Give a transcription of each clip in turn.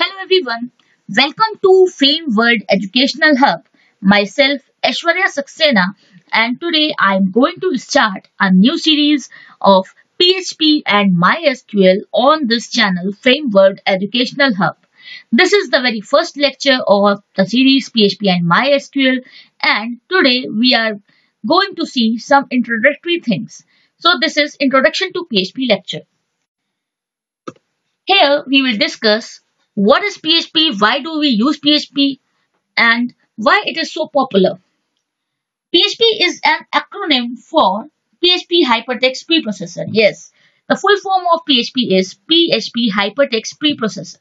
Hello everyone, welcome to Film World Educational Hub. Myself Aishwarya Saxena, and today I am going to start a new series of PHP and MySql on this channel Film World Educational Hub. This is the very first lecture of the series PHP and MySql, and today we are going to see some introductory things. So this is Introduction to PHP lecture. Here we will discuss what is PHP, why do we use PHP, and why it is so popular. PHP is an acronym for PHP Hypertext Preprocessor. Yes, the full form of PHP is PHP Hypertext Preprocessor.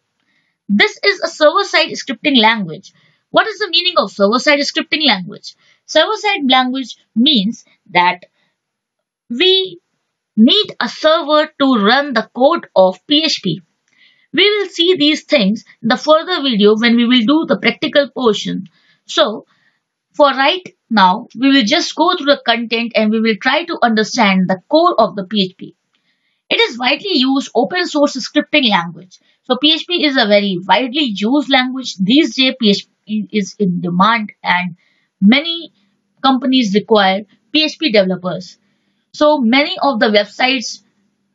This is a server-side scripting language. What is the meaning of server-side scripting language? Server-side language means that we need a server to run the code of PHP. We will see these things in the further video when we will do the practical portion. So, for right now, we will just go through the content and we will try to understand the core of the PHP. It is widely used open source scripting language. So, PHP is a very widely used language. These days, PHP is in demand and many companies require PHP developers. So, many of the websites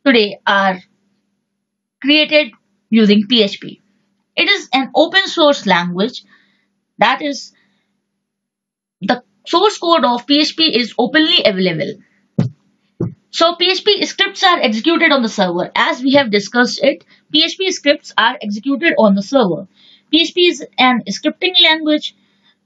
today are created using PHP. It is an open source language, that is, the source code of PHP is openly available. So PHP scripts are executed on the server. As we have discussed it, PHP scripts are executed on the server. PHP is an scripting language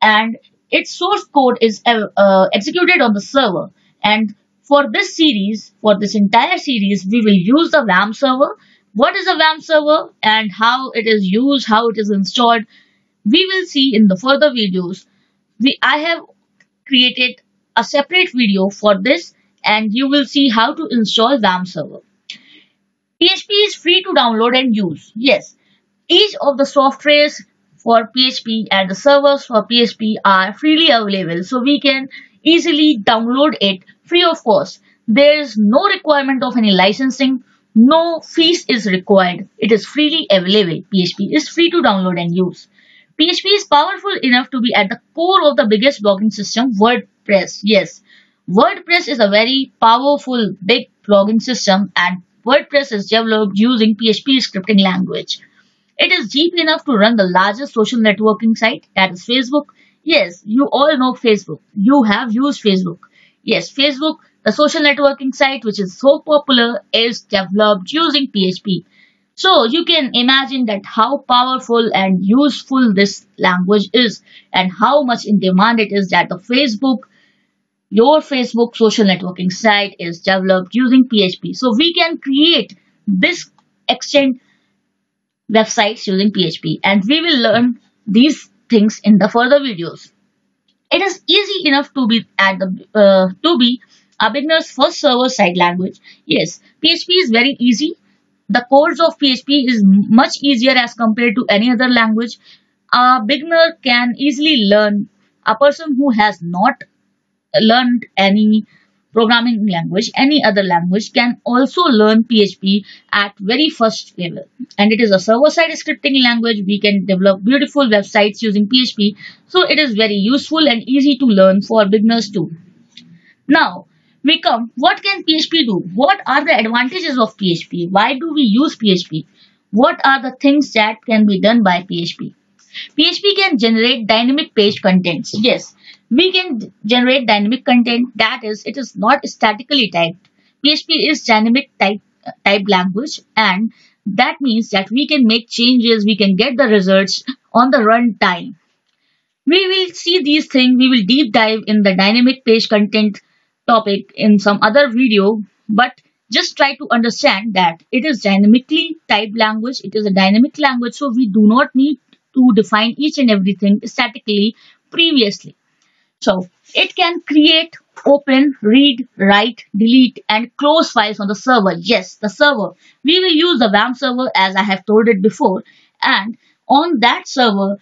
and its source code is executed on the server. And for this series, for this entire series, we will use the WAMP server. What is a WAMP server and how it is used, how it is installed, we will see in the further videos. I have created a separate video for this and you will see how to install WAMP server. PHP is free to download and use. Yes, each of the softwares for PHP and the servers for PHP are freely available. So we can easily download it free of cost. There is no requirement of any licensing. No fees is required. It is freely available. PHP is free to download and use. PHP is powerful enough to be at the core of the biggest blogging system, WordPress. Yes, WordPress is a very powerful, big blogging system and WordPress is developed using PHP scripting language. It is deep enough to run the largest social networking site, that is Facebook. Yes, you all know Facebook. You have used Facebook. Yes, Facebook, the social networking site which is so popular, is developed using PHP. So you can imagine that how powerful and useful this language is and how much in demand it is that your Facebook social networking site is developed using PHP. So we can create this extent websites using PHP and we will learn these things in the further videos. It is easy enough to be a beginner's first server-side language. Yes, PHP is very easy. The codes of PHP is much easier as compared to any other language. A beginner can easily learn. A person who has not learned any programming language, any other language, can also learn PHP at very first level. And it is a server-side scripting language. We can develop beautiful websites using PHP. So it is very useful and easy to learn for beginners too. Now, what can PHP do? What are the advantages of PHP? Why do we use PHP? What are the things that can be done by PHP? PHP can generate dynamic page contents. Yes, we can generate dynamic content, that is, it is not statically typed. PHP is dynamic type language and that means that we can make changes, we can get the results on the runtime. We will see these things, we will deep dive in the dynamic page content topic in some other video, but just try to understand that it is dynamically typed language. It is a dynamic language, so we do not need to define each and everything statically previously. So it can create, open, read, write, delete and close files on the server. Yes, the server. We will use the WAMP server as I have told it before, and on that server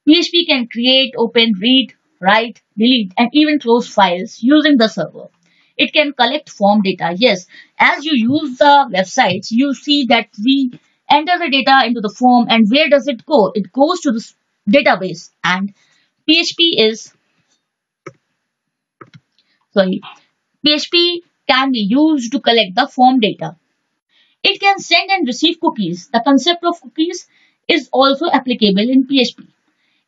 PHP can create, open, read, write, delete and even close files using the server. It can collect form data. Yes, as you use the websites, you see that we enter the data into the form, and where does it go? It goes to the database, and PHP is sorry PHP can be used to collect the form data. It can send and receive cookies. The concept of cookies is also applicable in PHP.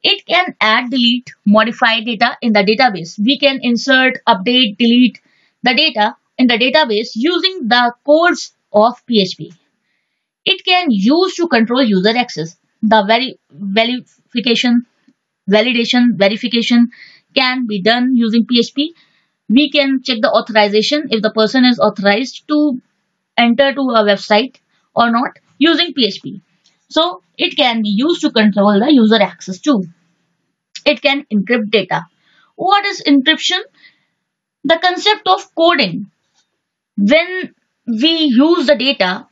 It can add, delete, modify data in the database. We can insert, update, delete the data in the database using the codes of PHP. It can use to control user access. The verification can be done using PHP. We can check the authorization if the person is authorized to enter to a website or not using PHP. So it can be used to control the user access too. It can encrypt data. What is encryption? The concept of coding. When we use the data,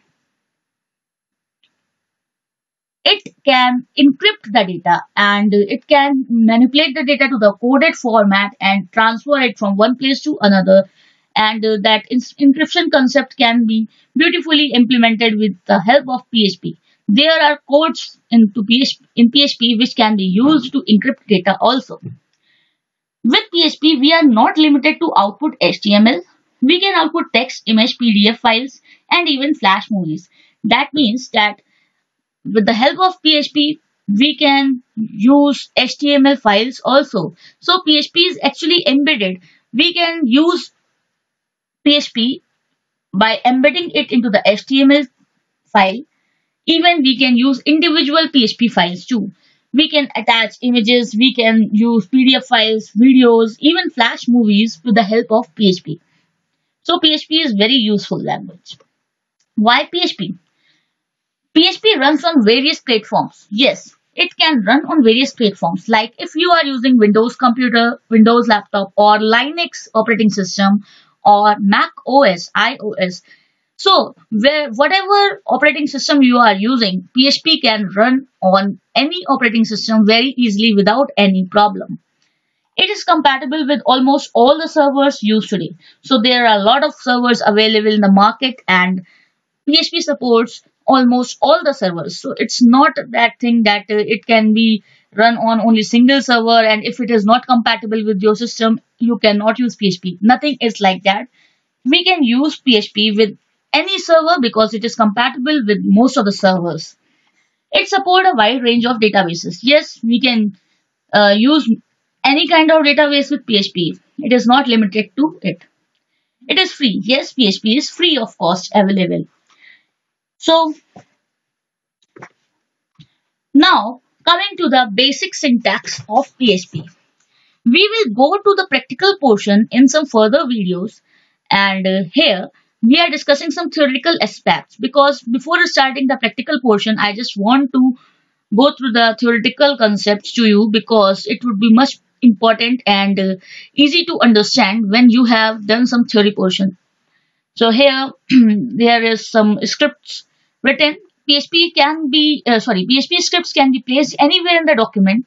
it can encrypt the data and it can manipulate the data to the coded format and transfer it from one place to another. And that encryption concept can be beautifully implemented with the help of PHP. There are codes in PHP which can be used to encrypt data also. With PHP, we are not limited to output HTML. We can output text, image, PDF files, and even Flash movies. That means that with the help of PHP, we can use HTML files also. So PHP is actually embedded. We can use PHP by embedding it into the HTML file. Even we can use individual PHP files too. We can attach images, we can use PDF files, videos, even Flash movies with the help of PHP. So PHP is very useful language. Why PHP? PHP runs on various platforms. Yes, it can run on various platforms. Like if you are using Windows computer, Windows laptop, or Linux operating system, or Mac OS, iOS. So whatever operating system you are using, PHP can run on any operating system very easily without any problem. It is compatible with almost all the servers used today. So there are a lot of servers available in the market, and PHP supports almost all the servers. So it's not that thing that it can be run on only single server, and if it is not compatible with your system, you cannot use PHP. Nothing is like that. We can use PHP with any server because it is compatible with most of the servers. It supports a wide range of databases. Yes, we can use any kind of database with PHP. It is not limited to it. It is free. Yes, PHP is free of cost available. So now coming to the basic syntax of PHP. We will go to the practical portion in some further videos, and here we are discussing some theoretical aspects, because before starting the practical portion I just want to go through the theoretical concepts to you, because it would be much important and easy to understand when you have done some theory portion. So here there is some scripts written. PHP scripts can be placed anywhere in the document.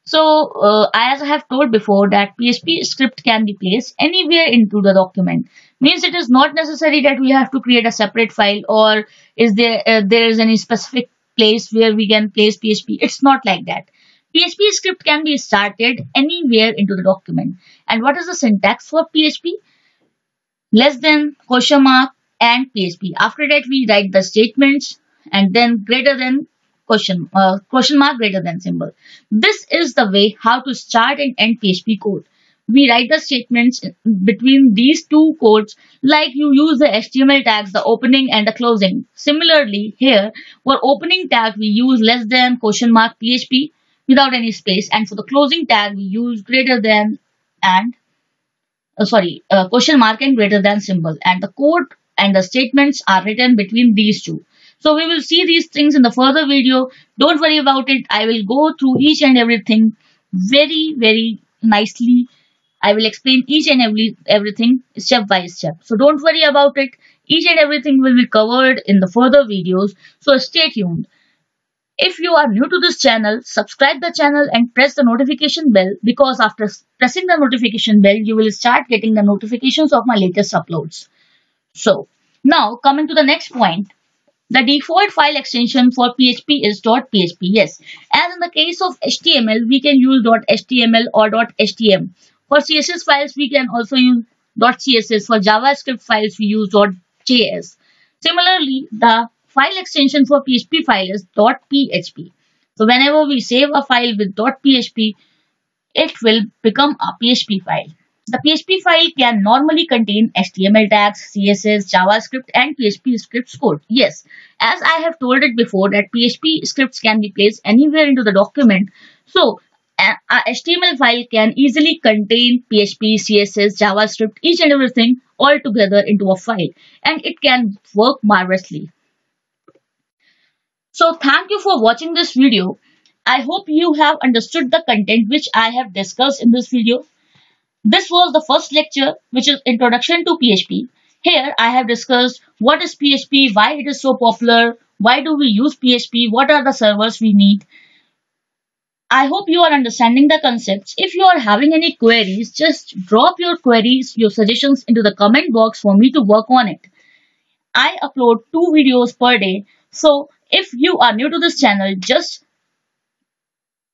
So as I have told before, that PHP script can be placed anywhere into the document. Means it is not necessary that we have to create a separate file, or is there is any specific place where we can place PHP. It's not like that. PHP script can be started anywhere into the document. And what is the syntax for PHP? Less than, question mark, and PHP. After that we write the statements, and then greater than, question mark, greater than symbol. This is the way how to start and end PHP code. We write the statements between these two codes, like you use the HTML tags, the opening and the closing. Similarly, here for opening tag we use less than, question mark, PHP without any space, and for the closing tag we use greater than and question mark and greater than symbol, and the code and the statements are written between these two. So we will see these things in the further video. Don't worry about it. I will go through each and everything very nicely. I will explain each and everything step by step. So don't worry about it. Each and everything will be covered in the further videos. So stay tuned. If you are new to this channel, subscribe the channel and press the notification bell, because after pressing the notification bell, you will start getting the notifications of my latest uploads. So now coming to the next point. The default file extension for PHP is .php. Yes, as in the case of HTML, we can use .html or .htm. For CSS files, we can also use .css. For JavaScript files, we use .js. Similarly, the file extension for PHP file is .php. So whenever we save a file with .php, it will become a PHP file. The PHP file can normally contain HTML tags, CSS, JavaScript, and PHP scripts code. Yes, as I have told it before that PHP scripts can be placed anywhere into the document. So, a HTML file can easily contain PHP, CSS, JavaScript, each and everything all together into a file, and it can work marvelously. So, thank you for watching this video. I hope you have understood the content which I have discussed in this video. This was the first lecture, which is Introduction to PHP. Here I have discussed what is PHP, why it is so popular, why do we use PHP, what are the servers we need. I hope you are understanding the concepts. If you are having any queries, just drop your queries, your suggestions into the comment box for me to work on it. I upload 2 videos per day. So if you are new to this channel, just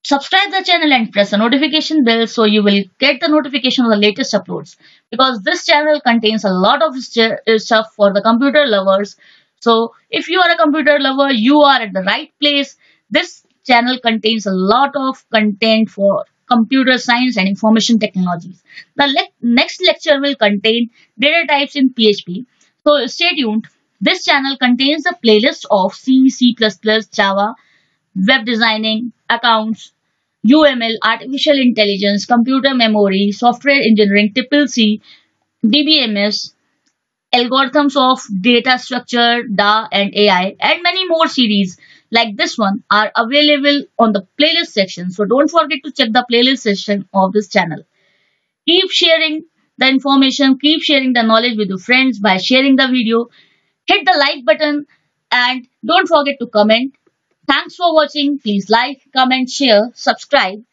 subscribe the channel and press the notification bell so you will get the notification of the latest uploads, because this channel contains a lot of stuff for the computer lovers. So if you are a computer lover, you are at the right place. This channel contains a lot of content for computer science and information technologies. The next lecture will contain data types in PHP. So stay tuned. This channel contains a playlist of C, C++, Java, web designing, accounts, UML, artificial intelligence, computer memory, software engineering, triple C, DBMS, algorithms of data structure, DA and AI, and many more series like this one are available on the playlist section. So don't forget to check the playlist section of this channel. Keep sharing the information, keep sharing the knowledge with your friends by sharing the video. Hit the like button and don't forget to comment. Thanks for watching. Please like, comment, share, subscribe.